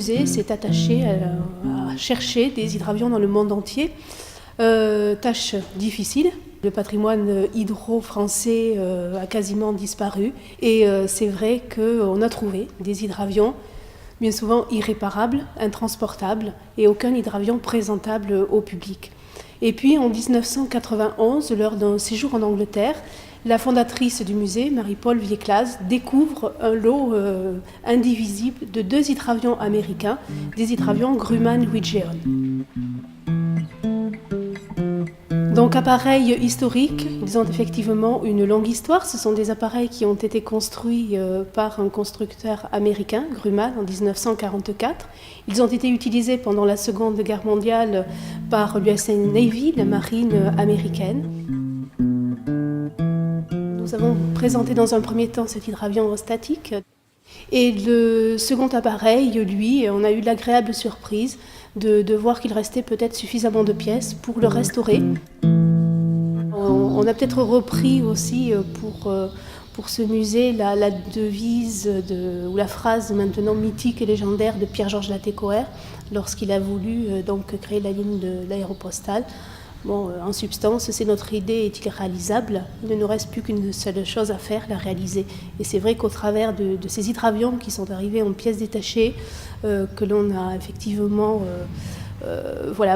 musée s'est attaché à chercher des hydravions dans le monde entier. Tâche difficile. Le patrimoine hydro-français a quasiment disparu et c'est vrai qu'on a trouvé des hydravions bien souvent irréparables, intransportables et aucun hydravion présentable au public. Et puis en 1991, lors d'un séjour en Angleterre, la fondatrice du musée, Marie-Paule Vieclaz, découvre un lot indivisible de 2 hydravions américains, des hydravions Grumman-Whitgiron. Donc appareils historiques, ils ont effectivement une longue histoire. Ce sont des appareils qui ont été construits par un constructeur américain, Grumman, en 1944. Ils ont été utilisés pendant la Seconde Guerre mondiale par l'US Navy, la marine américaine. Nous avons présenté dans un premier temps cet hydravion statique. Et le second appareil, lui, on a eu l'agréable surprise de voir qu'il restait peut-être suffisamment de pièces pour le restaurer. On a peut-être repris aussi pour ce musée la devise ou la phrase maintenant mythique et légendaire de Pierre-Georges Latécoère lorsqu'il a voulu donc créer la ligne de l'aéropostale. Bon, en substance, c'est notre idée est-il réalisable? Il ne nous reste plus qu'une seule chose à faire, la réaliser. Et c'est vrai qu'au travers de ces hydravions qui sont arrivés en pièces détachées, que l'on a effectivement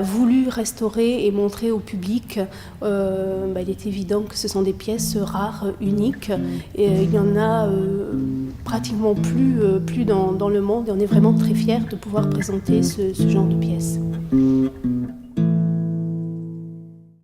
voulu restaurer et montrer au public, il est évident que ce sont des pièces rares, uniques. Et il n'y en a pratiquement plus dans le monde et on est vraiment très fiers de pouvoir présenter ce genre de pièces.